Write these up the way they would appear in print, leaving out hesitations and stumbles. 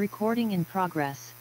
Recording in progress.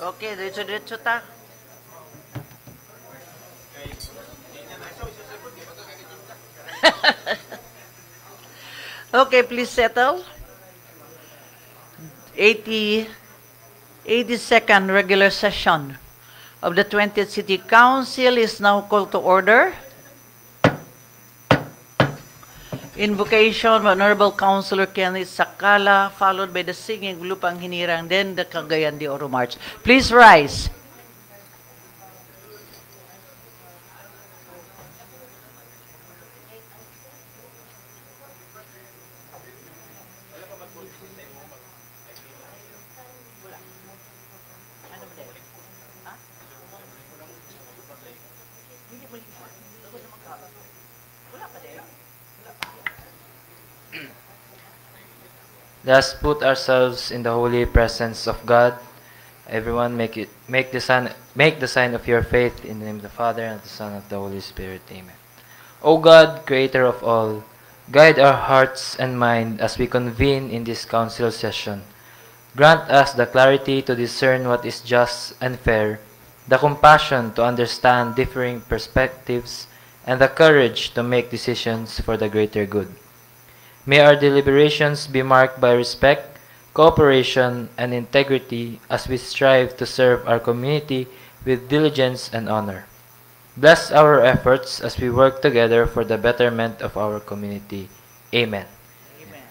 Okay, diretso-diretso ta. Okay, please settle. 82nd regular session of the 20th City Council is now called to order. Invocation by Honorable Councilor Kenneth Sakala, followed by the singing of Lupang Hinirang, then the Cagayan de Oro March. Please rise. Let us put ourselves in the holy presence of God. Everyone make the sign of your faith in the name of the Father and of the Son and of the Holy Spirit. Amen. O God, creator of all, guide our hearts and mind as we convene in this council session. Grant us the clarity to discern what is just and fair, the compassion to understand differing perspectives, and the courage to make decisions for the greater good. May our deliberations be marked by respect, cooperation, and integrity as we strive to serve our community with diligence and honor. Bless our efforts as we work together for the betterment of our community. Amen. Amen.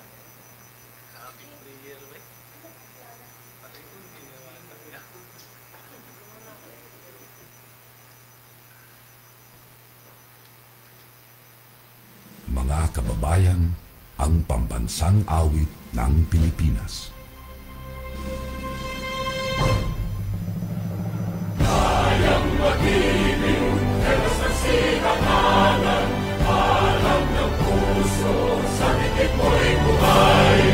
Mga kababayan, ang pambansang awit ng Pilipinas. Kayang mag-ibig, telos ng sinangalan, alam ng puso, sa dikit mo'y buhay.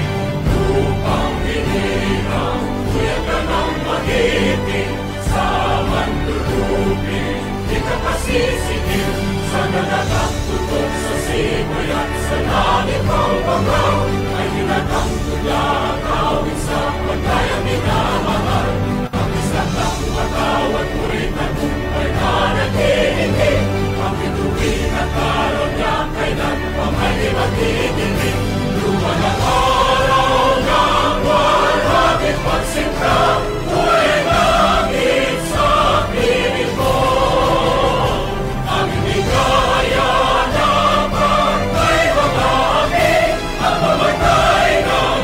Lupang hinirang, kuya ka ng mag-ibig, sa manlulupin, di ka pasisigil, sa nagagang tutok sa simoy at sa langit ang bangaw, ay hinatang tula, kawin sa pagkayang minamahal. Ang isang ng matawad mo'y tagumpay na nag-iindig, ang bituin at karoon niya kailan pa may magdidilig. Lumalang araw ng warhabit pagsinta, mo'y langit sa piling mo. Ang hindi kaya na pagkay mga amin, ang mamatay ng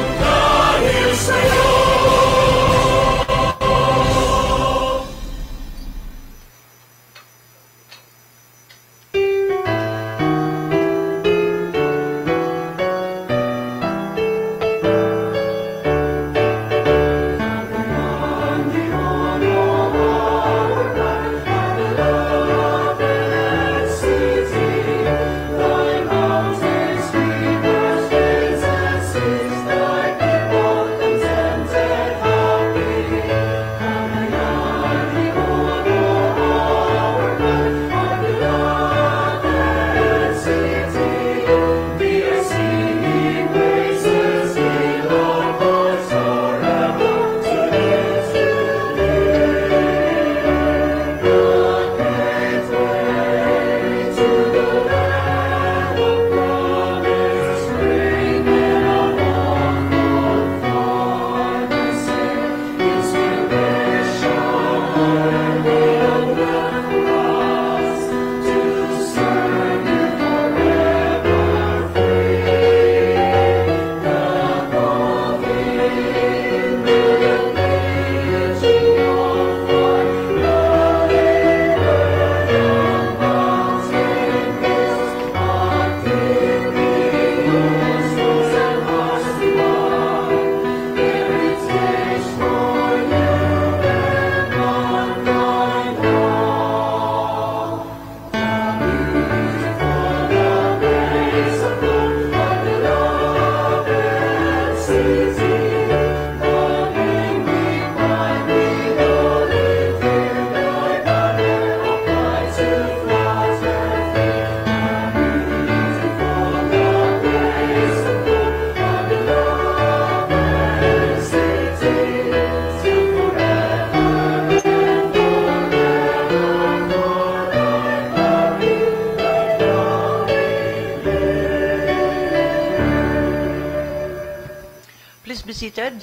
seated.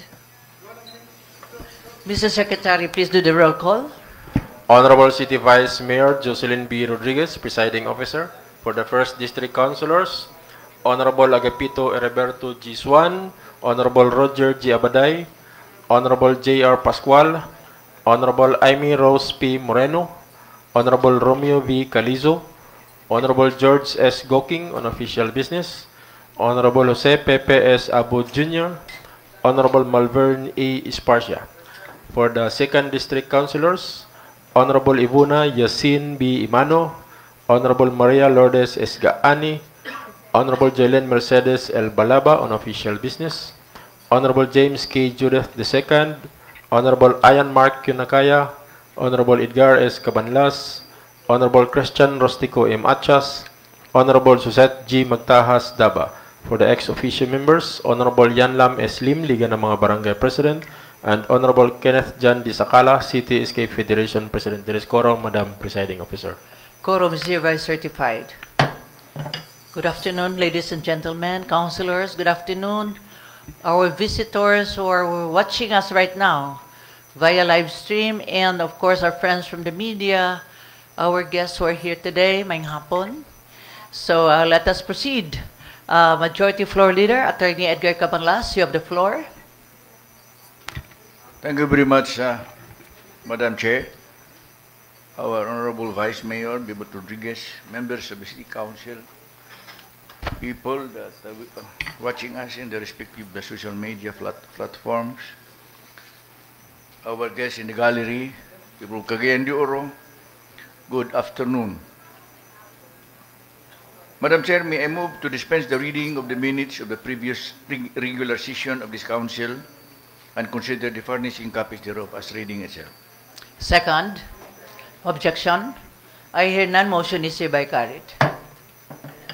Mr. Secretary, please do the roll call. Honorable City Vice Mayor Jocelyn B. Rodriguez, Presiding Officer. For the 1st District Councilors, Honorable Agapito Heriberto G. Swan, Honorable Roger G. Abaday, Honorable J.R. Pascual, Honorable Amy Rose P. Moreno, Honorable Romeo V. Calizo, Honorable George S. Goking on official business, Honorable Jose Pepe S. Abu Jr., Honorable Malvern A. Esparcia. For the 2nd District Councilors, Honorable Ivuna Yasin B. Imano, Honorable Maria Lourdes Esgaani, Honorable Jelen Mercedes L. Balaba on official business, Honorable James K. Judith II, Honorable Ian Mark Cunacaya, Honorable Edgar S. Cabanlas, Honorable Christian Rostico M. Achas, Honorable Suzette G. Magtahas Daba. For the ex-officio members, Honorable Yanlam S. Lim, Liga ng mga Barangay President, and Honorable Kenneth John D. Sakala, City Escape Federation President. There is quorum, Madam Presiding Officer. Quorum is hereby certified. Good afternoon, ladies and gentlemen, councilors. Good afternoon, our visitors who are watching us right now via live stream, and of course our friends from the media, our guests who are here today, maayong hapon. So let us proceed. Majority Floor Leader, Attorney Edgar Cabanlas, you have the floor. Thank you very much, Madam Chair, our Honorable Vice Mayor, Bibot Rodriguez, members of the City Council, people that are watching us in the respective social media platforms, our guests in the gallery, people Cagayan de Oro, good afternoon. Madam Chair, may I move to dispense the reading of the minutes of the previous regular session of this Council and consider the furnishing copies thereof as reading itself. Second, objection. I hear none. Motion is hereby carried.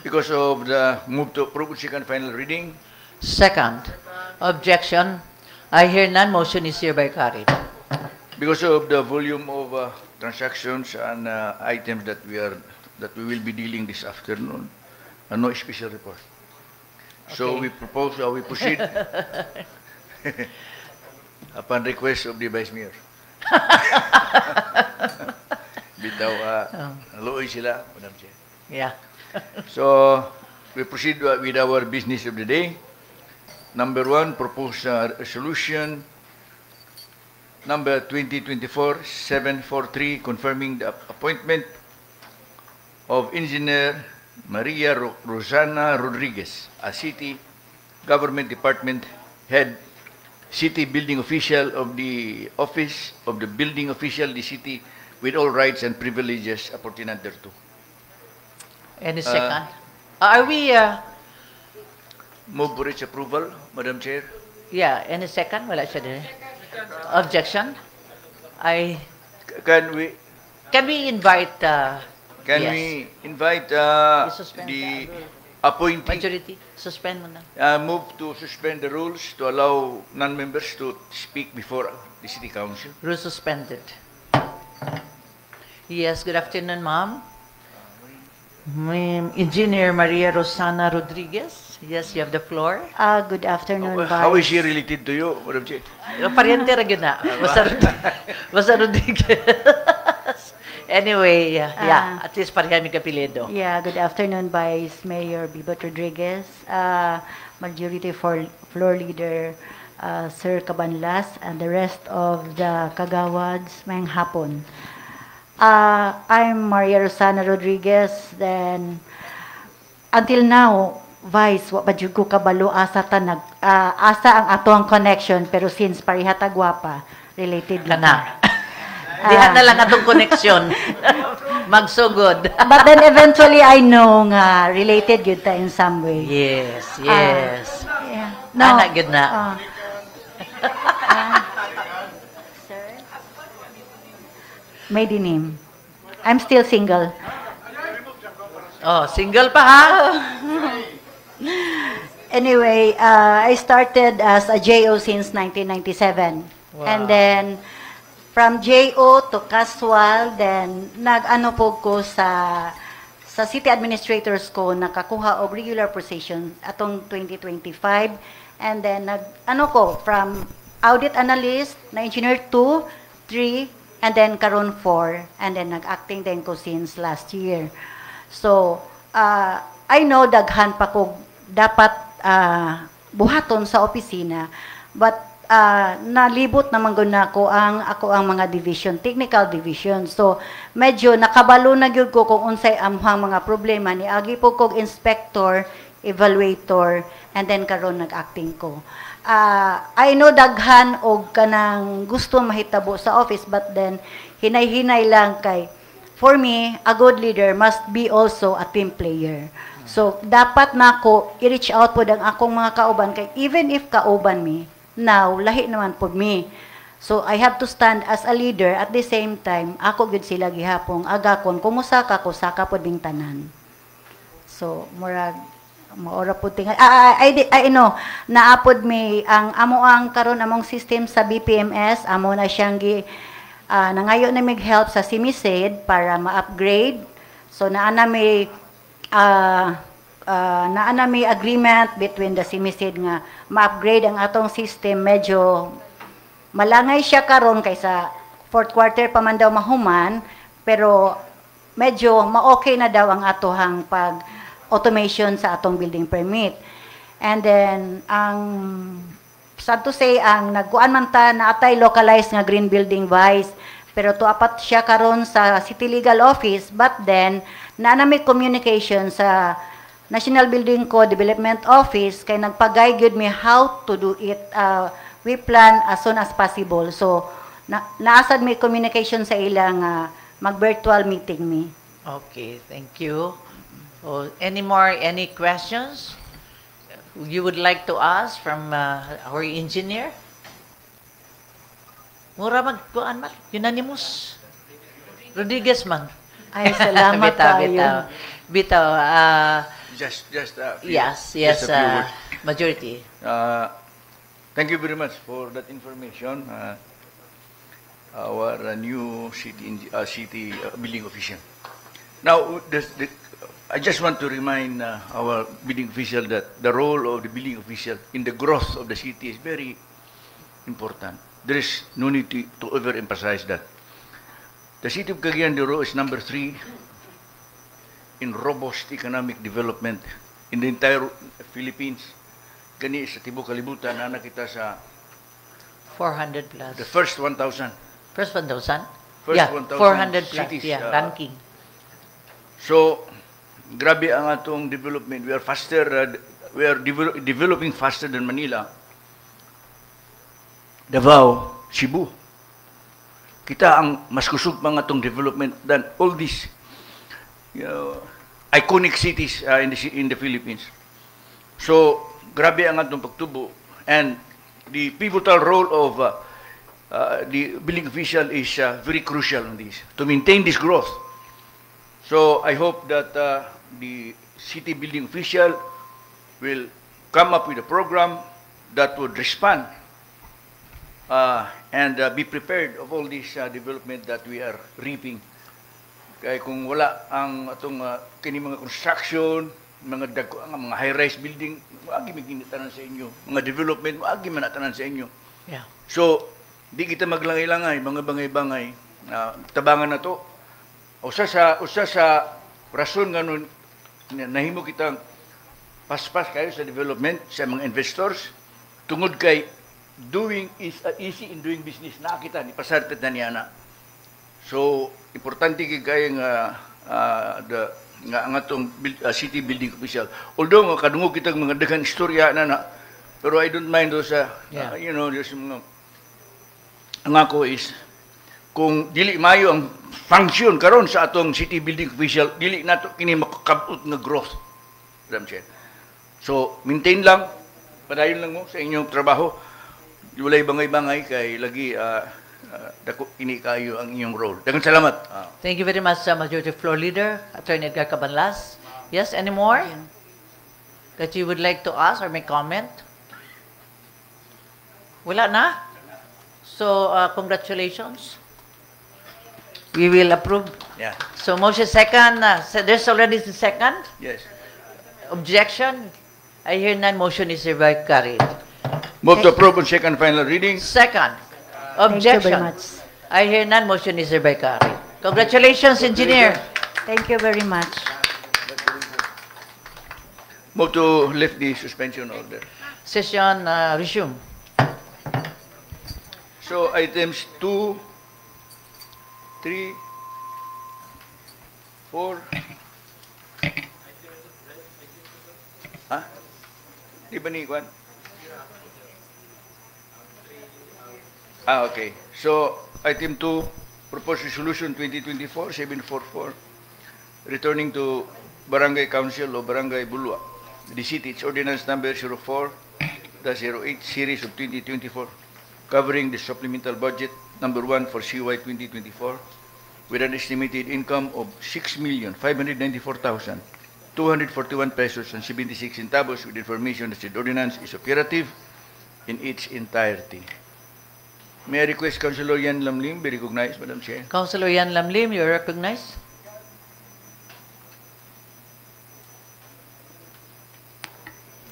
Because of the move to approve second final reading, Second, objection. I hear none. Motion is hereby carried. because of the volume of transactions and items that we will be dealing this afternoon, no special report. So Okay. we propose we proceed upon request of the Vice Mayor. Bitaw, naluoy sila, Madam Chair. Yeah. So we proceed with our business of the day. Number 1, propose resolution number 2024-743 confirming the appointment of Engineer Maria Rosana Rodriguez as City Government Department Head, City Building Official of the Office of the Building Official, the City, with all rights and privileges appertinent thereto. Any second? Are we, Move for its approval, Madam Chair. yeah, any second? Wala siya din. Objection? Can we Can Can yes. we invite Suspend the the appointee, majority? Suspend mo na. move to suspend the rules to allow non-members to speak before the City Council? Rule suspended. Yes, good afternoon, ma'am. Engineer Maria Rosana Rodriguez. Yes, you have the floor. Good afternoon, How is Vice. she related to you, Madam Chair? Pariente ra gyud na. Basta Rodriguez. Anyway, yeah, at least pareha mi kapilido. Yeah, good afternoon, Vice Mayor Bibot Rodriguez, Majority Floor Leader Sir Cabanlas, and the rest of the Kagawads, mayang hapon. I'm Maria Rosana Rodriguez, then until now, Vice, wa pa jud ko kabalo asa asa ang atong connection, pero since pareha ta gwapa, related Kana. Diha na lang atong connection. Magsugod. But then eventually I know nga related yun ta in some way. Yes, yes. Yeah. Ana gyud na. Sir? Maiden name. I'm still single. Oh, single pa ha? Anyway, I started as a JO since 1997. Wow. And then from JO to casual, then nag-ano po ko sa sa city administrators ko nakakuha og regular position atong 2025, and then from audit analyst na engineer 2, 3, and then karon 4, and then nag-acting din ko since last year. So I know daghan pa ko dapat buhaton sa opisina, but nalibot naman gud na ako ang mga division, technical division. So medyo nakabalo na gyud ko kung unsay amhang mga problema ni agi po kog inspector, evaluator, and then karon nag-acting ko. I know daghan og kanang gusto mahitabo sa office, but then hinay-hinay lang kay for me a good leader must be also a team player. So dapat nako i-reach out pod ang akong mga kauban kay even if kauban mi now, lahi naman po me. So, I have to stand as a leader at the same time, ako gud sila gihapong agakon, kumusaka ko, saka po ding tanan. So, murag, maora po tingal. I know, naapod mi, ang amo ang karon among system sa BPMS, amo na siyang nangayo na mig-help sa CIMISED para ma-upgrade. So, naana may agreement between the CIMISED nga ma-upgrade ang atong system. Medyo malangay siya karon kaysa fourth quarter pa man daw mahuman, pero medyo ma-okay na daw ang atohang pag-automation sa atong building permit. And then, sad to say, ang nagkuan man ta na atay localized nga green building vice, pero tuapat siya karon sa City Legal Office, but then, may communication sa National Building Code Development Office kay nagpagay gyud me how to do it. We plan as soon as possible. So naasad may communication sa ilang mag-virtual meeting me. Okay, thank you. Any questions you would like to ask from our engineer? Mura magkuan man, unanimous. Rodriguez man. Ay, salamat tayo. Bitaw, Just a few, yes, just a few words. majority. Thank you very much for that information. Our new city building official. Now, I just want to remind our building official that the role of the building official in the growth of the city is very important. There is no need to overemphasize that. The city of Cagayan de Oro is number 3 in robust economic development in the entire Philippines. Kani sa tibuok kalibutan na nakita sa 400 plus. the first 1,000. First 1,000? First Yeah, 1,000 400 plus. cities, Yeah, ranking. So, grabe ang atong development. We are faster, we are developing faster than Manila, Davao, Cebu. Kita ang mas kusog pang atong development than all these iconic cities in the Philippines. So, grabe ang atong pagtubo. And the pivotal role of the building official is very crucial in this, to maintain this growth. So, I hope that the city building official will come up with a program that would respond and be prepared of all this development that we are reaping. Kaya kung wala ang atong kini mga construction, mga high-rise building, maagi maginitanan sa inyo. Mga development, maagi manatanan sa inyo. Yeah. So, di kita maglangay-langay, mga bangay-bangay. Tabangan na to. Usa sa rason nga nun, nahimo kitang paspas kayo sa development, sa mga investors, tungod kay doing is easy in doing business. Nakakita, ni pasartet na niya na. So, importante kay nga ang atong city building official. Although nga kadungog kitang mga daghang istorya na, pero I don't mind those there's mga ang ako is kung dili mayo ang function karon sa atong city building official, dili nato kini makakabot nga growth. So, maintain lang, padayon lang mo sa inyong trabaho. Walay bangay-bangay kay lagi dako ini kayo ang inyong role. Daghang salamat. Thank you very much, Majority Floor Leader, Attorney Edgar Cabanlas. Yes, any more that you would like to ask or make comment? Wala na? So, congratulations. We will approve. Yeah. So motion second, so there's already the second. Yes. Objection? I hear none, motion is hereby carried. Move to approve on second final reading. Second, Thank you very objection? much. I hear none, motion is hereby carried. Congratulations, engineer. Thank you very much. Move to lift the suspension order. Session resume. So items 2, 3, 4. Ha? Di ba ni Kwan? Okay. So item 2, proposed resolution 2024-744, returning to Barangay Council of Barangay Bulwa, the city, its ordinance number 04-08 series of 2024, covering the supplemental budget number 1 for CY 2024 with an estimated income of 6,594,241 pesos and 76 centavos, with information that said ordinance is operative in its entirety. May I request Councilor Yan Lamlim be recognized, Madam Chair? Councilor Yan Lamlim, you are recognized.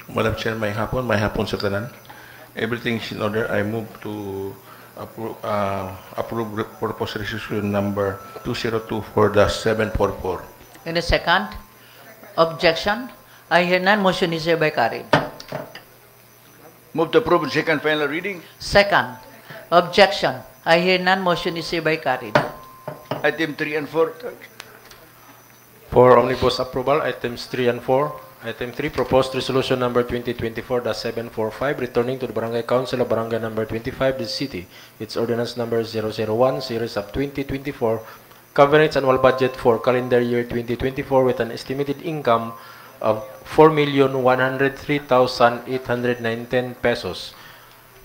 Madam Chair, may hapon sa tanan. Everything is in order. I move to approve proposed resolution number 2024-744. In a second, objection? I hear none, motion is hereby carried. Move to approve on second final reading. Second, objection? I hear none, motion is hereby carried. Item 3 and 4. For omnibus approval, items 3 and 4. Item 3, proposed resolution number 2024-745, returning to the Barangay Council of Barangay number 25, the city, its ordinance number 001, series of 2024, covering its annual budget for calendar year 2024 with an estimated income of 4,103,819 pesos.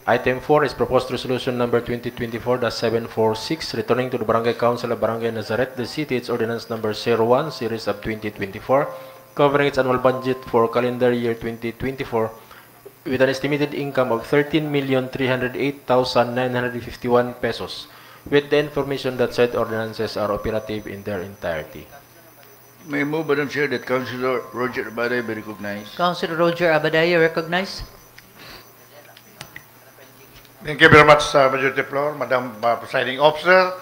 Item 4 is proposed resolution number 2024-746, returning to the Barangay Council of Barangay Nazareth, the city, its ordinance number 01, series of 2024, covering its annual budget for calendar year 2024 with an estimated income of 13,308,951 pesos, with the information that said ordinances are operative in their entirety. May I move, Madam Chair, that Councilor Roger Abaday be recognized. Councilor Roger Abadaya, recognized. Thank you very much, Majority Floor, Madam Presiding Officer.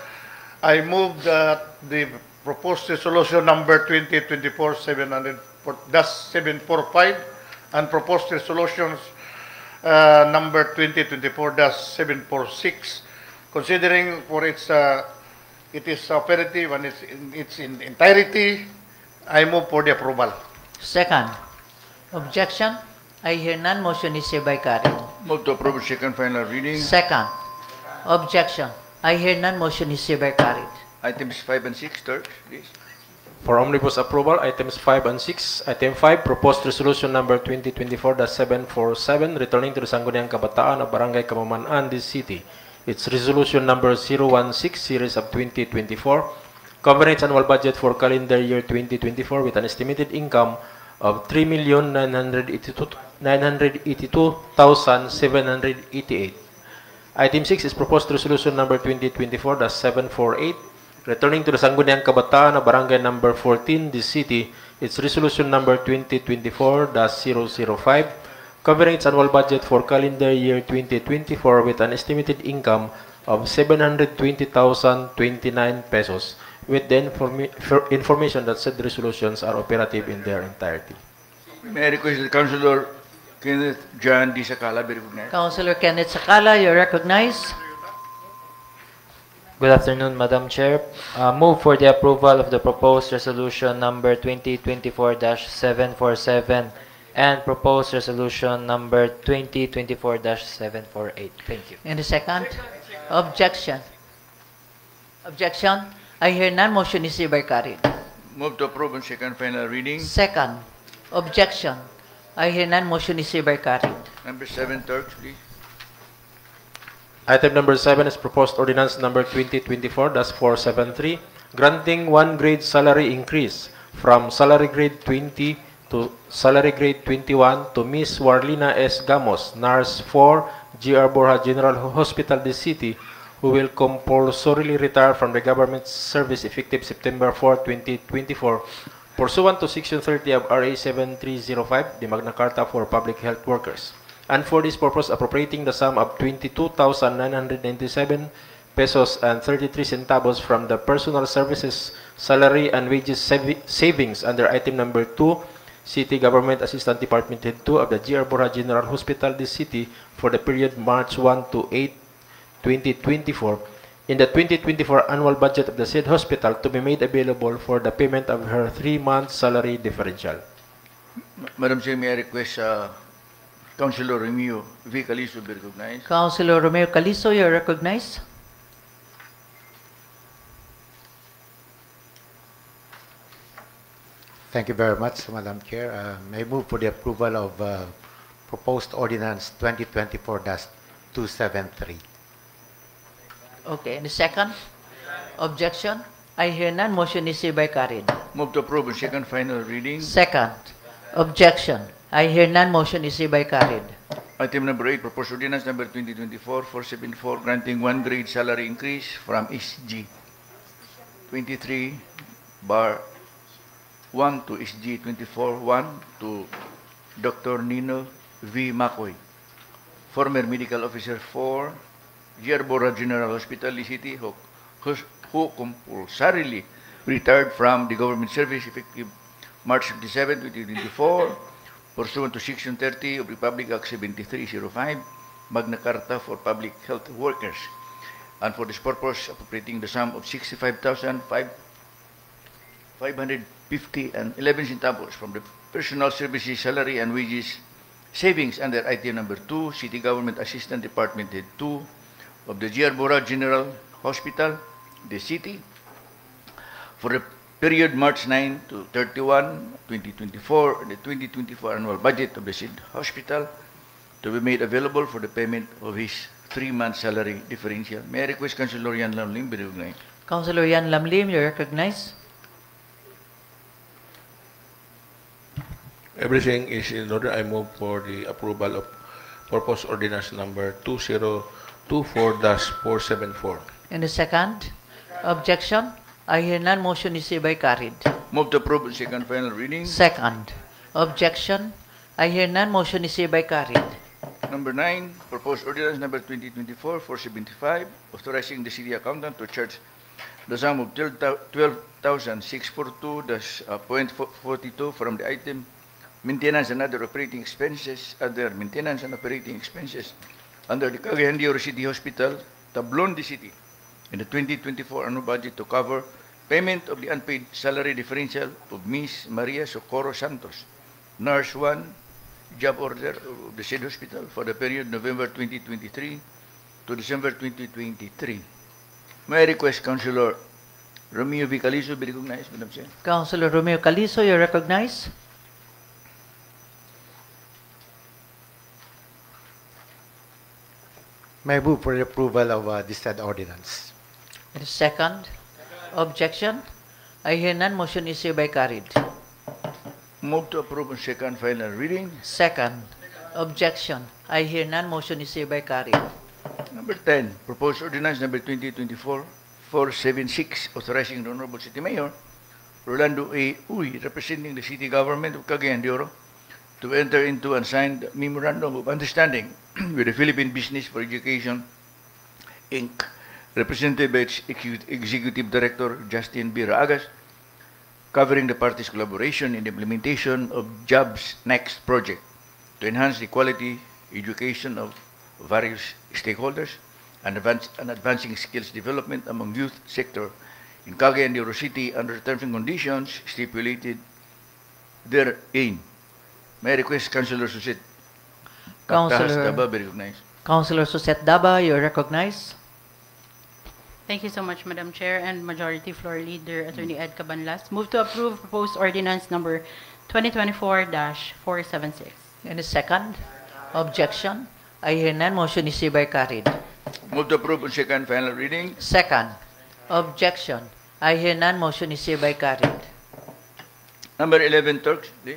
I move that the proposed resolution number 2024-745 and proposed resolutions number 2024-746, considering for its it is operative and it's in entirety, I move for the approval. Second, objection? I hear none, motion is hereby carried. Move to approve second final reading. Second, objection? I hear none, motion is hereby carried. Items 5 and 6, Turks, please. For omnibus approval, items 5 and 6. Item 5, proposed resolution number 2024-747, returning to the Sangguniang Kabataan of Barangay Kamaman-an, this city. Its resolution number 016, series of 2024, covering its annual budget for calendar year 2024 with an estimated income of 3,982,788. Item 6 is proposed resolution number 2024-748, returning to the Sangguniang Kabataan of Barangay number 14, this city, its resolution number 2024-005, covering its annual budget for calendar year 2024 with an estimated income of 720,029 pesos, with the information that said resolutions are operative in their entirety. May I request that Councilor Kenneth John D. Sakala be recognized. Councilor Kenneth Sakala, you're recognized. Good afternoon, Madam Chair. Move for the approval of the proposed resolution number 2024-747 and proposed resolution number 2024-748. Thank you. In the second, objection? Objection? I hear none, motion is hereby carried. Move to approve on second final reading. Second, objection? I hear none, motion is hereby carried. Number 7, Turks, please. Item number 7 is proposed ordinance number 2024-473, granting 1 grade salary increase from salary grade 20 to salary grade 21 to Miss Warlina S. Gamos, Nurse 4, G.R. Borja General Hospital, this city, who will compulsorily retire from the government service effective September 4, 2024, pursuant to Section 30 of RA 7305, the Magna Carta for Public Health Workers, and for this purpose appropriating the sum of 22,997 pesos and 33 centavos from the Personal Services Salary and Wages Savings under item number 2, City Government Assistant Department Head 2 of the G.R. Borja General Hospital, this city, for the period March 1 to 8, 2024, in the 2024 annual budget of the said hospital to be made available for the payment of her 3-month salary differential. Madam Chair, may I request Councilor Remio V. Calizo be recognized? Councilor Romeo Calizo, you're recognized. Thank you very much, Madam Chair. I move for the approval of proposed ordinance 2024-273. Okay, and the second? Objection? I hear none. Motion is hereby carried. Move to approve on second final reading. Second. Objection? I hear none. Motion is hereby carried. Item number 8, proposed ordinance number 2024-474, granting 1 grade salary increase from SG 23/1 to SG 24/1 to Dr. Nino V. Macoy, former medical officer for G.R. Borja General Hospital, City, who compulsorily retired from the government service effective March 27, 2024, pursuant to Section 30 of Republic Act 7305, Magna Carta for Public Health Workers, and for this purpose appropriating the sum of 65,550 and 11 centavos from the Personal Services Salary and Wages Savings under item number 2, City Government Assistant Department Head 2 of the G.R. Borja General Hospital, the city, for the period March 9 to 31, 2024, and the 2024 annual budget of the said hospital to be made available for the payment of his 3-month salary differential. May I request Councilor Yan Lamlim be recognized? Councilor Yan Lamlim, you're recognized. Everything is in order. I move for the approval of proposed ordinance number 2024-474. And the second? Objection? I hear none. Motion is hereby carried. Move to approve on second final reading. Second. Objection? I hear none. Motion is hereby carried. Number 9, proposed ordinance number 2024-475, authorizing the city accountant to charge the sum of 12,642.42 from the item maintenance and other operating expenses under the Cagayan de Oro City Hospital, Tablon de City, in the 2024 annual budget to cover payment of the unpaid salary differential of Ms. Maria Socorro Santos, Nurse 1, job order of the said hospital for the period November 2023 to December 2023. May I request Councilor Romeo V. Calizo be recognized, Madam Chair? Councilor Romeo Calizo, you're recognized. May I move for the approval of this said ordinance. And the second? Objection? I hear none. Motion is hereby carried. Move to approve on second final reading. Second. Objection? I hear none. Motion is hereby carried. Number 10, proposed ordinance number 2024-476, authorizing the Honorable City Mayor Rolando A. Uy, representing the city government of Cagayan de Oro, to enter into and sign the memorandum of understanding with the Philippine Business for Education, Inc., represented by its Executive Director Justin B. Raagas, covering the parties' collaboration in the implementation of Jobs Next project to enhance the quality education of various stakeholders and advancing skills development among youth sector in Cagayan de Oro City under terms and conditions stipulated therein. May I request Councilor Suset Daba be recognized? Councilor Suset Daba, you're recognized. Thank you so much, Madam Chair and Majority Floor Leader Attorney Ed Cabanlas. Move to approve proposed ordinance number 2024-476. And the second? Objection? I hear none. Motion is hereby carried. Move to approve on second final reading. Second. Objection? I hear none. Motion is hereby carried. Number 11, Turks, please.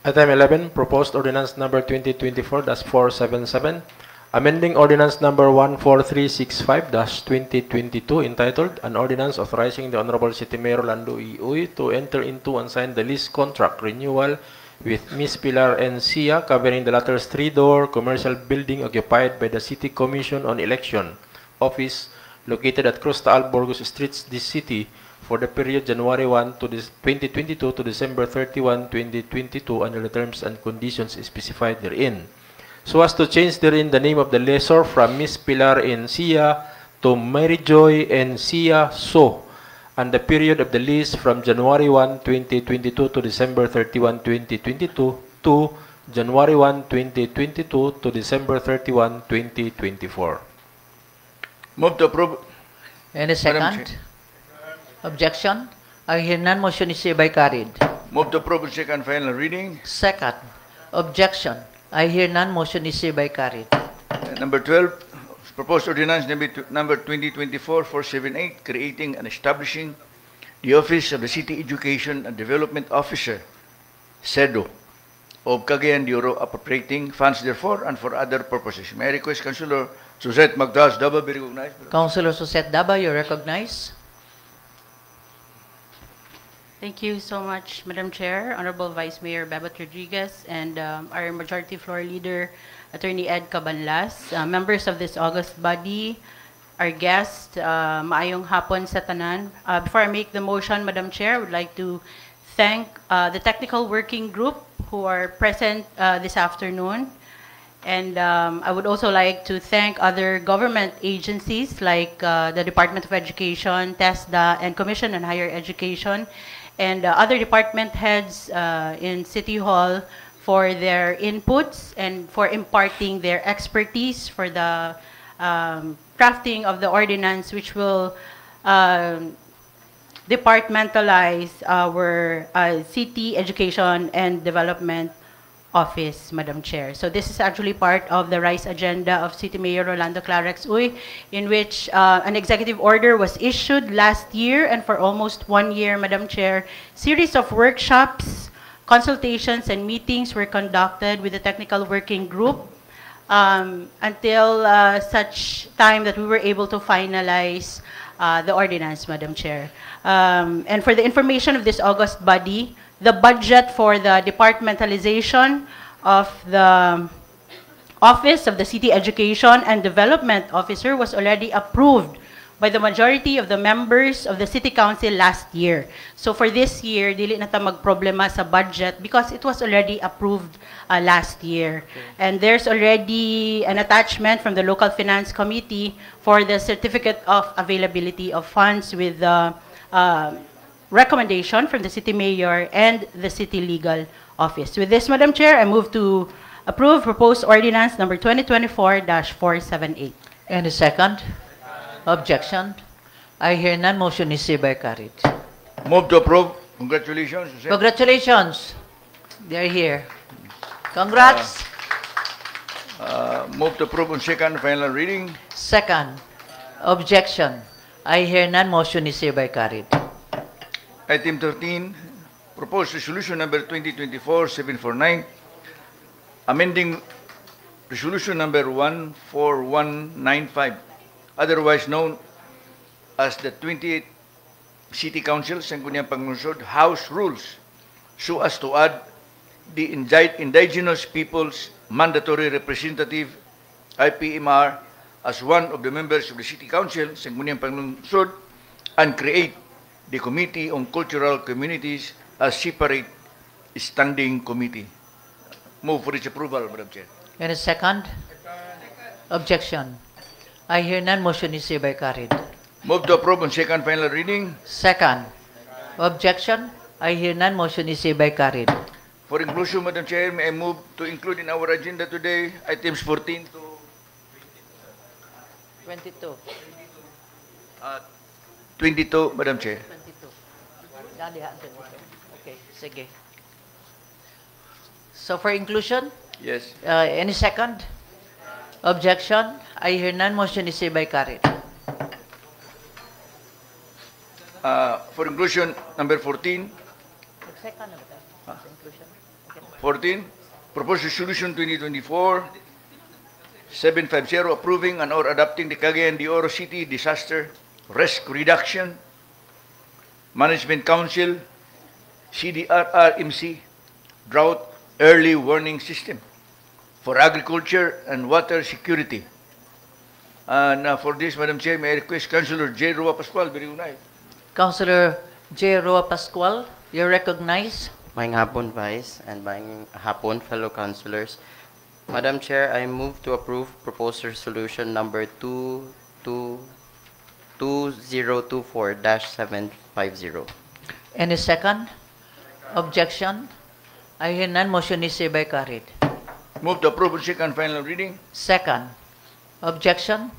Item 11, proposed ordinance number 2024-477, Amending Ordinance Number 14365-2022 entitled An Ordinance Authorizing the Honorable City Mayor Lando E. Uy to enter into and sign the lease contract renewal with Miss Pilar N. Sia covering the latter's three-door commercial building occupied by the City Commission on Election Office located at Cruz Taal, Burgos Streets, this city for the period January 1 to 2022 to December 31, 2022 under the terms and conditions specified therein. So as to change therein the name of the lessor from Miss Pilar N. Sia to Mary Joy N. Sia So, and the period of the lease from January 1, 2022 to December 31, 2022 to January 1, 2022 to December 31, 2024. Move to approve. Any Madam second? Objection? I hear none. Motion is hereby carried. Move to approve on second final reading. Second. Objection? I hear none. Motion is hereby carried. Number 12, proposed ordinance number 2024-478, creating and establishing the Office of the City Education and Development Officer, CEDO, of Cagayan de Oro, appropriating funds therefore and for other purposes. May I request Councilor Suzette Magdas Daba be recognized? Councilor Suzette Daba, you recognize. Thank you so much, Madam Chair, Honorable Vice Mayor Babat Rodriguez, and our Majority Floor Leader, Attorney Ed Cabanlas, members of this august body, our guest, maayong hapon sa tanan. Before I make the motion, Madam Chair, I would like to thank the technical working group who are present this afternoon. And I would also like to thank other government agencies like the Department of Education, TESDA, and Commission on Higher Education, and other department heads in City Hall for their inputs and for imparting their expertise for the crafting of the ordinance, which will departmentalize our City Education and Development Office, Madam Chair. So this is actually part of the RISE agenda of City Mayor Rolando Clarex Uy, in which an executive order was issued last year, and for almost 1 year, Madam Chair, series of workshops, consultations, and meetings were conducted with the technical working group until such time that we were able to finalize the ordinance, Madam Chair. And for the information of this august body, the budget for the departmentalization of the Office of the City Education and Development Officer was already approved by the majority of the members of the City Council last year. So for this year, dili na ta magproblema sa budget because it was already approved last year. And there's already an attachment from the Local Finance Committee for the Certificate of Availability of Funds with the recommendation from the City Mayor and the City Legal Office. With this, Madam Chair, I move to approve proposed ordinance number 2024-478. Any second? Objection? I hear none. Motion is hereby carried. Move to approve. Congratulations. Suzette. Congratulations. They're here. Congrats. Move to approve on second final reading. Second. Objection? I hear none. Motion is hereby carried. Item 13, proposed resolution number 2024-749, amending resolution number 14195, otherwise known as the 28th City Council Sangguniang Panglungsod House Rules, so as to add the Indigenous Peoples Mandatory Representative, IPMR, as one of the members of the City Council Sangguniang Panglungsod, and create the Committee on Cultural Communities as separate standing committee. Move for its approval, Madam Chair. Any second? Objection? I hear none. Motion is hereby carried. Move to approve on second final reading. Second. Objection? I hear none. Motion is hereby carried. For inclusion, Madam Chair, may I move to include in our agenda today items 14 to 22. 22, Madam Chair. 22. Okay, sige. So for inclusion, Yes. any second? Objection? I hear none. Motion is hereby carried. For inclusion, number 14. 14, proposed resolution 2024 750, approving and or adopting the Cagayan de Oro City Disaster Risk Reduction Management Council CDRRMC Drought Early Warning System for Agriculture and Water Security. And for this, Madam Chair, may I request Councilor J. Roa Pascual, very unay. Councilor J. Roa Pascual, you're recognized. Maayong hapon, Vice, and maayong hapon, fellow councilors. Madam Chair, I move to approve proposed resolution number 2024-750. Any second? Objection? I hear none. Motion is hereby carried. Move to approve on second final reading. Second. Objection?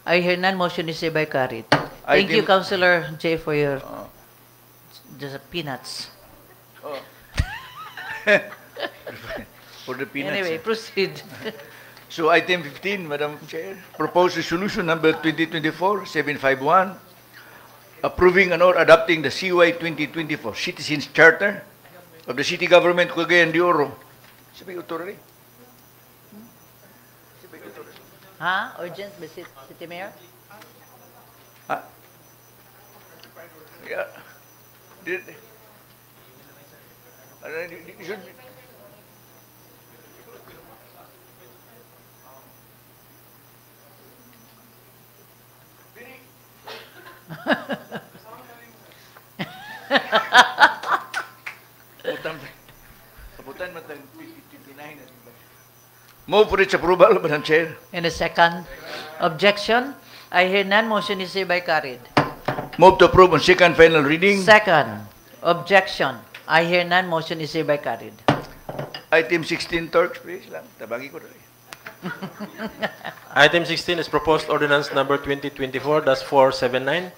I hear none. Motion is hereby carried. Thank you, Item- Councilor J, for your just peanuts. Oh. For the peanuts. Anyway, proceed. So item 15, Madam Chair, proposed resolution number 2024-751, approving and or adopting the CY 2024 Citizens Charter of the City Government Cagayan de Oro. Sabi authority. Ha? Urgent, City Mayor? Yeah. Did, should, Move for its approval, Madam Chair. In a second. Objection? I hear none. Motion is hereby carried. Move to approve on second final reading. Second. Objection? I hear none. Motion is hereby carried. Item 16, Turks, please lang. Tabagi ko rin. Item 16 is proposed ordinance number 2024-479,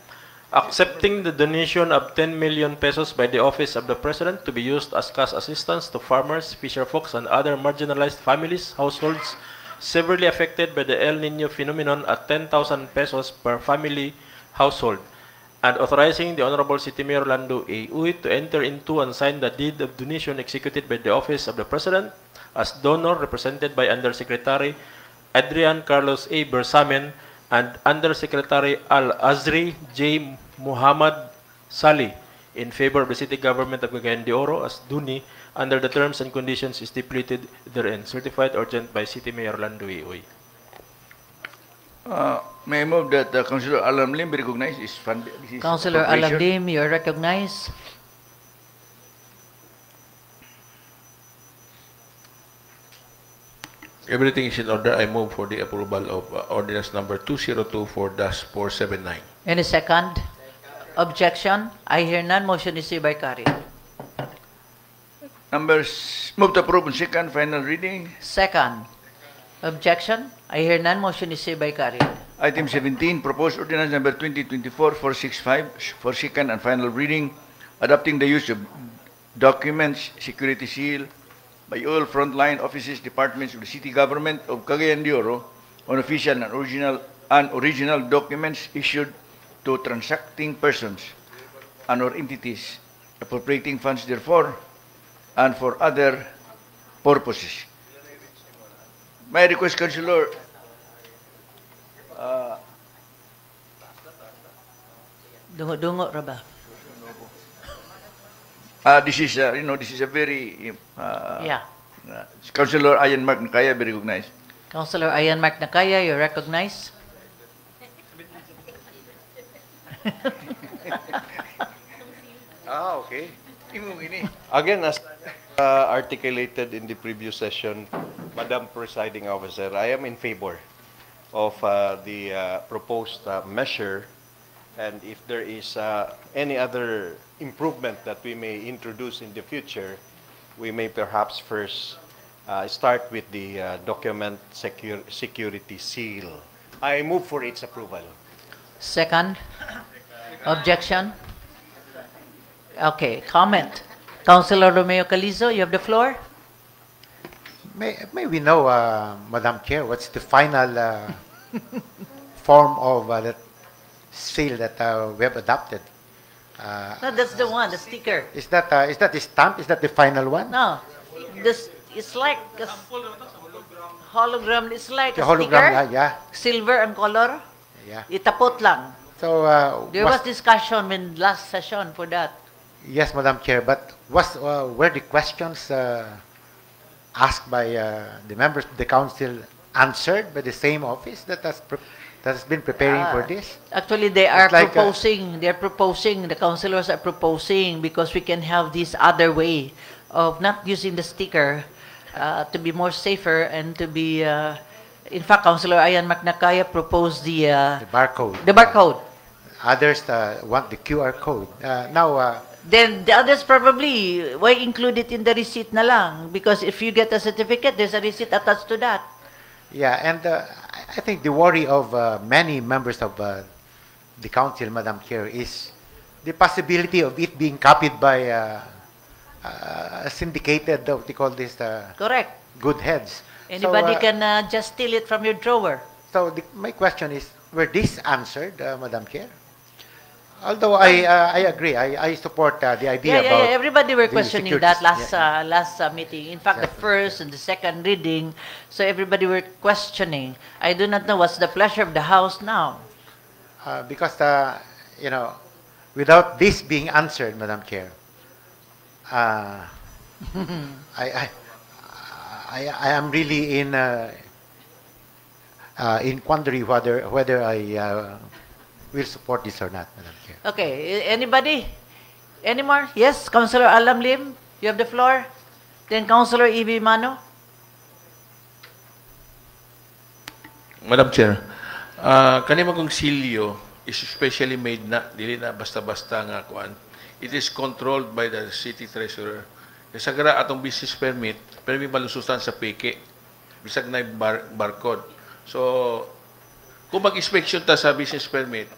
accepting the donation of 10 million pesos by the Office of the President to be used as cash assistance to farmers, fisherfolks, and other marginalized families, households severely affected by the El Nino phenomenon at 10,000 pesos per family household, and authorizing the Honorable City Mayor Lando A. Uy to enter into and sign the deed of donation executed by the Office of the President as donor represented by Undersecretary Adrian Carlos A. Bersamen and Undersecretary Al-Azri J. Muhammad Sali in favor of the City Government of Cagayan de Oro as Duni under the terms and conditions stipulated therein. Certified urgent by City Mayor Lando A. Uy. May I move that Councilor Alam Lim be recognized is funded. Councilor Alamdim, you're recognized. Everything is in order. I move for the approval of ordinance number 2024-479. Any second? Objection? I hear none. Motion is hereby carried. Move to approve on second final reading. Second. Objection? I hear none. Motion is hereby carried. Item 17, proposed ordinance number 2024-465 for second and final reading, adopting the use of documents, security seal, by all frontline offices, departments of the City Government of Cagayan de Oro on official and original documents issued to transacting persons and or entities appropriating funds therefore and for other purposes. May I request, Councilor, Dungo-dungo ra ba? this is this is a very Yeah. Councilor Ayan Mark Nakaya be recognized. Councilor Ayan Mark Nakaya, you're recognized. Okay. Again, as articulated in the previous session, Madam Presiding Officer, I am in favor of the proposed measure, and if there is any other improvement that we may introduce in the future, we may perhaps first start with the document security seal. I move for its approval. Second. Objection? Okay, comment. Councilor Romeo Calizo, you have the floor. May we know, Madam Chair, what's the final form of that seal that we have adopted? No, that's the one, the sticker. Is that the stamp? Is that the final one? No, this it's like Hologram is like The a hologram, sticker. yeah. Silver ang color. Yeah. Itapot lang. So, There was discussion in last session for that. yes, Madam Chair, but were the questions asked by the members of the council answered by the same office that has been preparing for this? Actually, they are It's like, proposing. They're proposing. The councilors are proposing because we can have this other way of not using the sticker to be more safer and to be. In fact, Councilor Ayan Macnacaya proposed the barcode. The barcode. Others want the QR code. Now, Then the others probably why include it in the receipt na lang, because if you get a certificate, there's a receipt attached to that. yeah, and I think the worry of many members of the council, Madam Chair, is the possibility of it being copied by syndicated, what they call this, Correct. good heads. Anybody So, can just steal it from your drawer. So my question is, were these answered, Madam Chair? Although I agree, I support the idea about Everybody were the questioning securities. that last meeting. In fact, the first and the second reading, so everybody were questioning. I do not know what's the pleasure of the House now. Because you know, without this being answered, Madam Chair, I am really in quandary whether I will support this or not, Madam Chair. Okay, anybody? Any more? Yes, Councilor Alam Lim, you have the floor. Then Councilor E.B. Mano. Madam Chair, kanima kong silyo is specially made na, dili na basta-basta nga kuan. It is controlled by the city treasurer. Sa gara atong business permit malusutan sa peke. Bisag na barcode. So, kung mag-inspection ta sa business permit,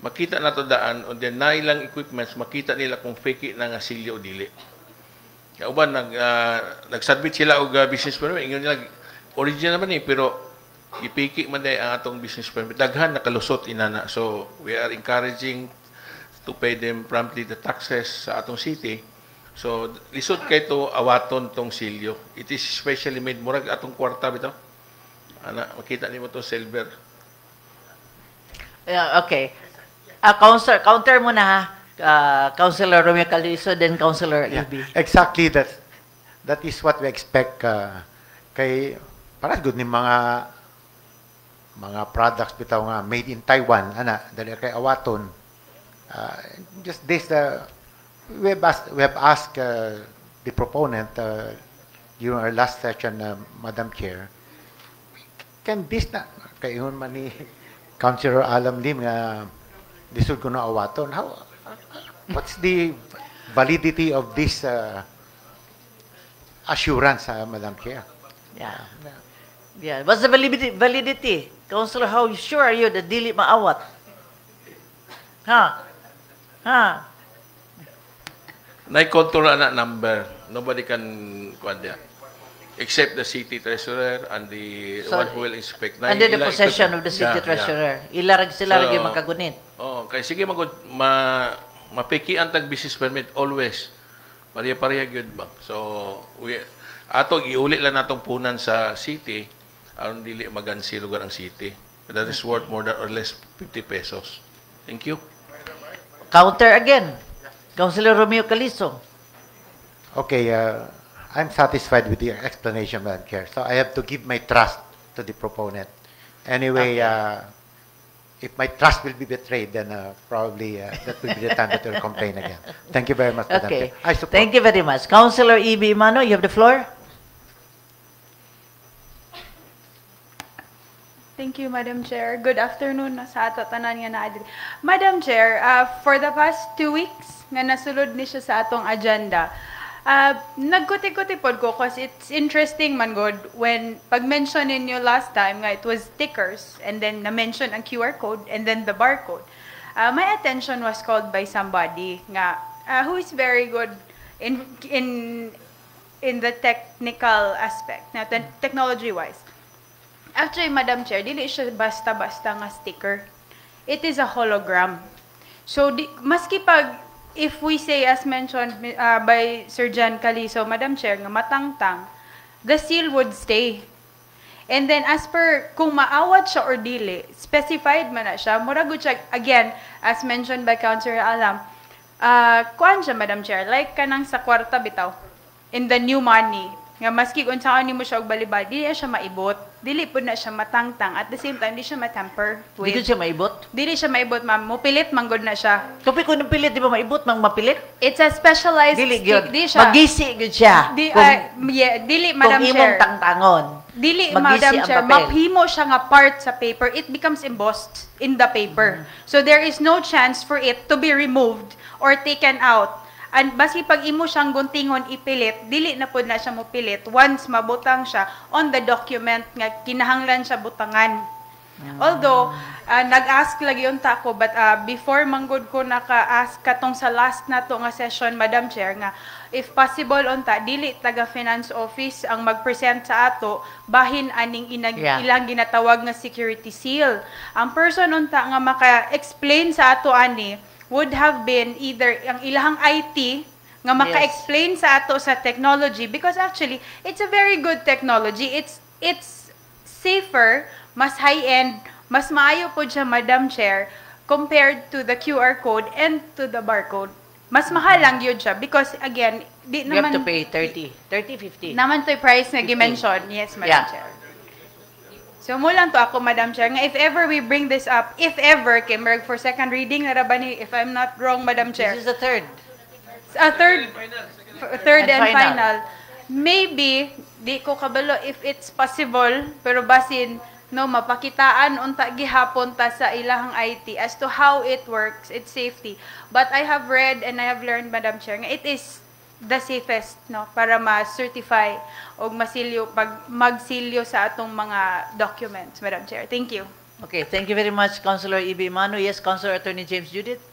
makita na to daan, o then na ilang equipments, makita nila kung fake na nga silyo o dili. Kaya uban, nag-submit sila og business permit, ingon nila, original naman pero ipiki man day ang atong business permit. Daghan nakalusot inana. So, we are encouraging to pay them promptly the taxes sa atong city. So, lisod kay to awaton tong silyo. It is specially made. Murag atong kwarta bitaw. Ana, makita nimo to silver. Yeah, okay. Counter muna ha. Councilor Romeo Caldiso, then Councilor E.B. Exactly, that is what we expect kay para good ni mga products bitaw nga made in Taiwan ana dali kay awaton. Just this we have asked the proponent during our last session, Madam Chair, can this na kayon man ni Councilor Alam Lim nga lisod ko na awaton? What's the validity of this assurance, Madam Chair? Yeah. What's the validity? Councilor, how sure are you that dili maawat? Nai-control na number. Nobody can kuan dia. Except the city treasurer and the one who will inspect. Under the possession of the city treasurer. Ilarag sila lagi makagunit. Kay sige mapiki ang tag business permit always. Pareha gyud ba. So atong iuli lang natong punan sa city aron dili magansi lugar ang city. That is worth more than or less 50 pesos. Thank you. Counter again. Councilor Romeo Caldiso. Okay, I'm satisfied with the explanation, Madam Chair. So I have to give my trust to the proponent. Anyway, if my trust will be betrayed, then probably that will be the time that we'll complain again. Thank you very much, Madam Chair. I support. Thank you very much. Councilor E.B. Mano, you have the floor. Thank you, Madam Chair. Good afternoon sa ato tanan nga naa diri. Madam Chair, for the past 2 weeks nga nasulod ni siya sa atong agenda, nagkuti-kuti pod ko kasi it's interesting man god when pag-mention ninyo last time nga it was stickers and then na-mention ang QR code and then the barcode. My attention was called by somebody nga who is very good in the technical aspect, na technology-wise. Actually, Madam Chair, dili siya basta-basta nga sticker. It is a hologram. So, maski pag, if we say, as mentioned by Sir John Caldiso, Madam Chair, nga matangtang, the seal would stay. And then as per kung maawat siya or dili, specified man na siya. Mura gud siya, again, as mentioned by Councilor Alam, kuan siya, Madam Chair, like kanang sa kwarta bitaw, in the new money, nga maski kung saan mo siya og balibad, dili na siya maibot, dili po na siya matangtang, at the same time, di siya matamper. Dili siya maibot? Dili siya maibot, ma'am. Mupilit, manggod na siya. Kapag kung napilit, di ba maibot, mang mapilit? It's a specialized Dili stick. gyud. Di siya. Magisi gyud siya. Dili, Madam kung Chair. imong tangtangon. Dili, Magisi Madam ang Chair. papel. Maphimo siya nga part sa paper. It becomes embossed in the paper. So there is no chance for it to be removed or taken out. And basi pag imo siyang guntingon ipilit, dili na pud na siya mo pilit once mabutang siya on the document nga kinahanglan siya butangan. Although nag-ask lagi unta ko, but before manggod ko naka-ask katong sa last nato nga session, Madam Chair, nga if possible unta dili taga finance office ang mag-present sa ato bahin aning ilang ginatawag nga security seal. Ang person unta nga maka-explain sa ato ani would have been either ang ilahang IT nga maka-explain sa ato sa technology, because actually it's a very good technology. It's safer, mas high-end, mas maayo po siya, Madam Chair, compared to the QR code and to the barcode. Mas mahal lang yun siya because again, di You naman have to pay 30, 50. naman to price nga gi-mention. Yes, Madam Chair. So mo lang to ako, Madam Chair, nga if ever we bring this up, if ever, Kimberg, for second reading, narabani, if I'm not wrong, Madam Chair. This is the third. Third and final. Maybe, di ko kabalo if it's possible, pero basin, no, mapakitaan unta gihapon ta sa ilahang IT as to how it works, its safety. But I have read and I have learned, Madam Chair, nga it is the safest, no, para ma-certify o masilyo, pag magsilyo sa atong mga documents, Madam Chair. Thank you. Okay, thank you very much, Councilor Ibi Mano. Yes, Councilor Attorney James Judith.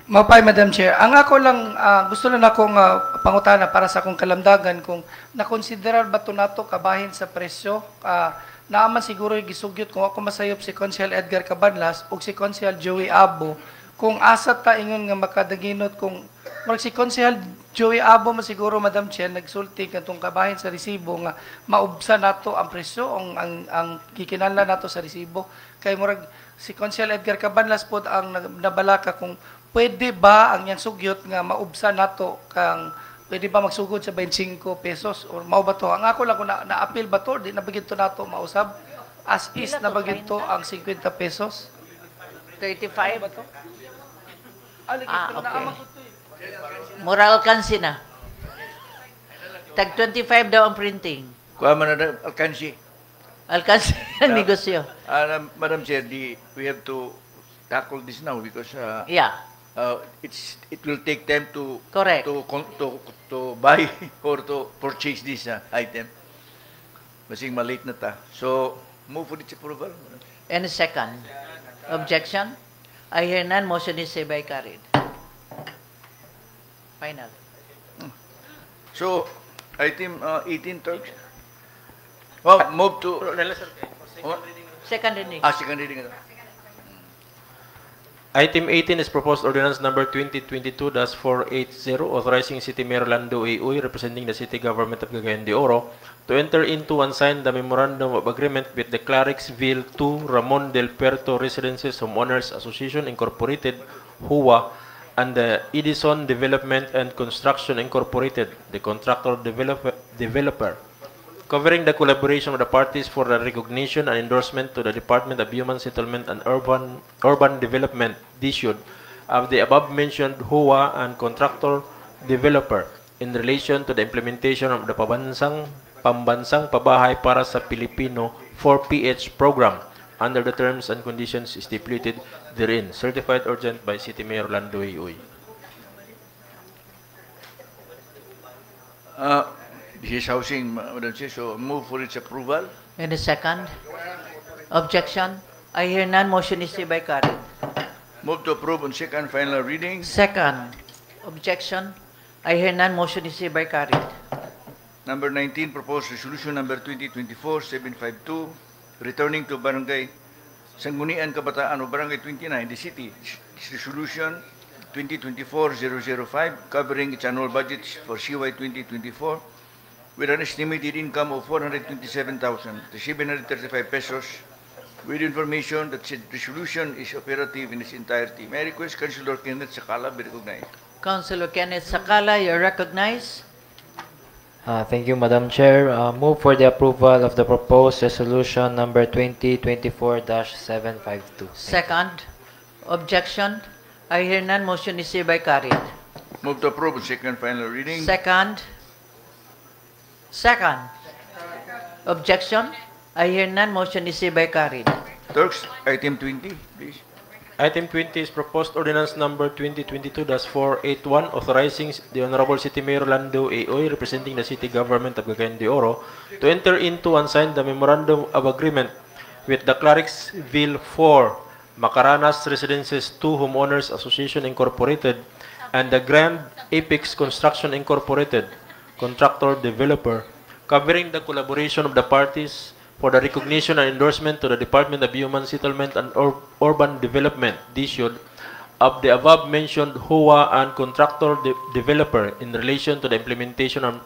Mapay, Madam Chair. Ang ako lang, gusto lang akong pangutana para sa akong kalamdagan kung nakonsiderar ba ito nato kabahin sa presyo. Naaman siguro yung gisugyot kung ako masayop si Consul Edgar Cabanlas o si Consul Joey Abo. Kung asa ta ingon nga makadaginot kung si Consul Joey Abo masiguro, Madam Chair, nagsulti katong kabahin sa resibo nga maubsa nato ang presyo ang kikinahanglan nato sa resibo. Kay murag si Consul Edgar Cabanlas pod ang nabalaka kung pwede ba ang yang sugyot nga maubsa nato kang pwede ba magsugod sa 25 pesos or mao ba to? Ang ako lang kung na-appeal ba to, di na bagid to nato mausab as is na bagid to ang 50 pesos. 35 ba to? Okay. Moral kansi na. Tag 25 daw ang printing. Kuha man na alkansi. Alkansi ang negosyo. Madam Chair, we have to tackle this now because it will take time to correct to buy or to purchase this item. Basing malate na ta. So move for its approval. Any second objection? I hear none. Motion is hereby carried. Final. So item 18, Turks. Well, move to second reading. Second reading. Item 18 is proposed ordinance number 2022-480, authorizing City Mayor Lando A. Uy, representing the City Government of Cagayan de Oro, to enter into and sign the Memorandum of Agreement with the Clarexville 2 Ramon del Puerto Residences Homeowners Association Incorporated, HUA, and the Edison Development and Construction Incorporated, the contractor developer, covering the collaboration of the parties for the recognition and endorsement to the Department of Human Settlement and Urban Development, DSUD, of the above-mentioned HUA and contractor developer in relation to the implementation of the Pambansang Pabahay para sa Pilipino 4PH program under the terms and conditions stipulated therein. Certified urgent by City Mayor Lando A. Uy. This is housing, Madam Chair, so move for its approval. Any second objection? I hear none. Motion is hereby carried. Move to approve on second final reading. Second objection? I hear none. Motion is hereby carried. Number 19, proposed resolution number 2024-752, returning to Barangay Sanggunian Kabataan o Barangay 29, the city. Resolution 2024-005, covering its annual budgets for CY 2024 with an estimated income of 427,735 pesos, with information that said resolution is operative in its entirety. May I request Councilor Kenneth Sakala be recognized. Councilor Kenneth Sakala, you're recognized. Thank you, Madam Chair. Move for the approval of the proposed resolution number 2024-752. Second. Objection. I hear none. Motion is hereby carried. Move to approve on second final reading. Second. Second. Objection. I hear none. Motion is hereby carried. Turks, item 20, please. Item 20 is proposed ordinance number 2022-481 authorizing the Honorable City Mayor Lando A. Uy, representing the city government of Cagayan de Oro, to enter into and sign the memorandum of agreement with the Clarksville 4 Macaranas Residences 2 Homeowners Association Incorporated and the Grand Apex Construction Incorporated, contractor developer, covering the collaboration of the parties for the recognition and endorsement to the Department of Human Settlement and Urban Development, DSUD, of the above-mentioned HOA and contractor developer in relation to the implementation of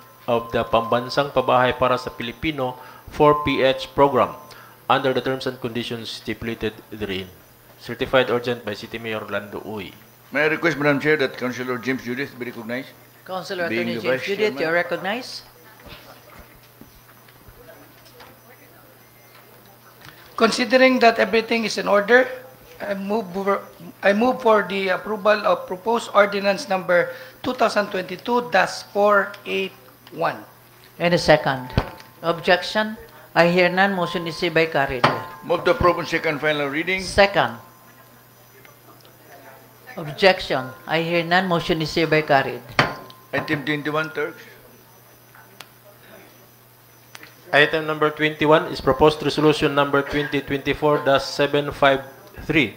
the Pambansang Pabahay para sa Pilipino 4PH program under the terms and conditions stipulated therein. Certified urgent by City Mayor Lando Uy. May I request, Madam Chair, that Councilor James Judith be recognized? Councilor Being Attorney the James Vice Judith, Chairman. you're recognized. Considering that everything is in order, I move for the approval of proposed ordinance number 2022-481. And a second. Objection. I hear none. Motion is hereby carried. Move to approve on second final reading. Second. Objection. I hear none. Motion is hereby carried. Item 21, Turks. Item number 21 is proposed resolution number 2024-753,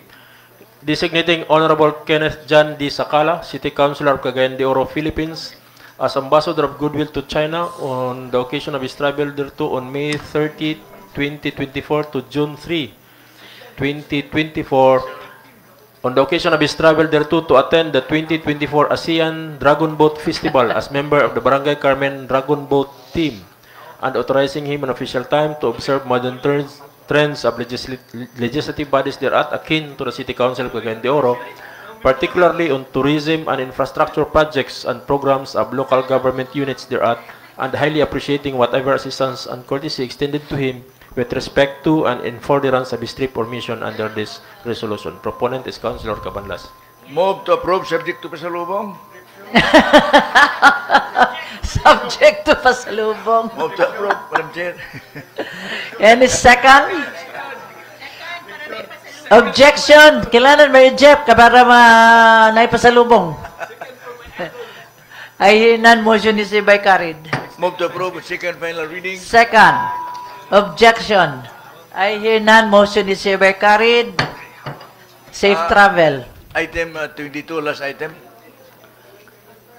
designating Honorable Kenneth John D. Sakala, City Councilor of Cagayan de Oro, Philippines, as Ambassador of Goodwill to China on the occasion of his travel thereto on May 30, 2024 to June 3, 2024, on the occasion of his travel thereto to attend the 2024 ASEAN Dragon Boat Festival as member of the Barangay Carmen Dragon Boat Team, and authorizing him an official time to observe modern trends of legislative bodies thereat akin to the City Council of Cagayan de Oro, particularly on tourism and infrastructure projects and programs of local government units thereat, and highly appreciating whatever assistance and courtesy extended to him with respect to and in furtherance of his trip or mission under this resolution. Proponent is Councilor Cabanlas. Move to approve subject to pasalubong. Subject to pasalubong. Move to approve, Madam Chair. Any second? Objection. Kailangan ma-eject para naipasalubong. I hear none. Motion is hereby carried. Move to approve on second final reading. Second. Objection. I hear none. Motion is hereby carried. Safe travel. Item 22, last item.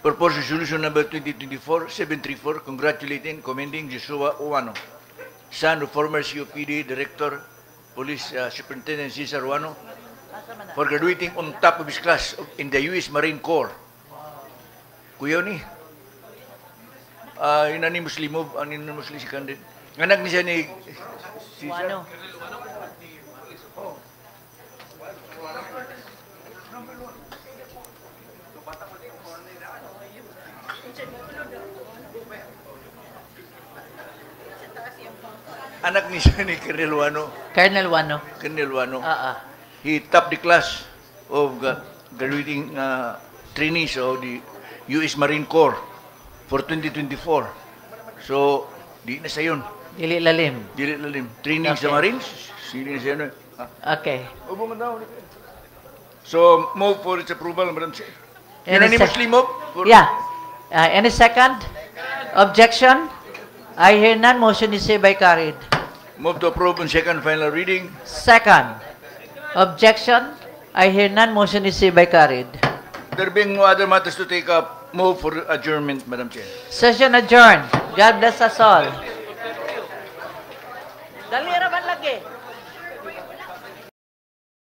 Proposed resolution number 2024-734, congratulating, commending Joshua Uwano, son of former COPD Director, Police Superintendent Cesar Uwano, for graduating on top of his class in the U.S. Marine Corps. Kuya ni, unanimously move, unanimously seconded. Anak ni siya ni Cesar. Anak ni siya ni Colonel Uwano. Colonel Uwano. Colonel Uwano. Ah. He topped the class of graduating trainees of the U.S. Marine Corps for 2024. So, di na siya yun. Dili lalim. Dili lalim. Training sa Marines, sili na siya yun. Okay. So, move for its approval, Madam Chair. Any Unanimously move? Yeah. Any second? Objection? I hear none. Motion is hereby carried. Move to approve on second final reading. Second. Objection? I hear none. Motion is hereby carried. There being no other matters to take up, move for adjournment, Madam Chair. Session adjourned. God bless us all.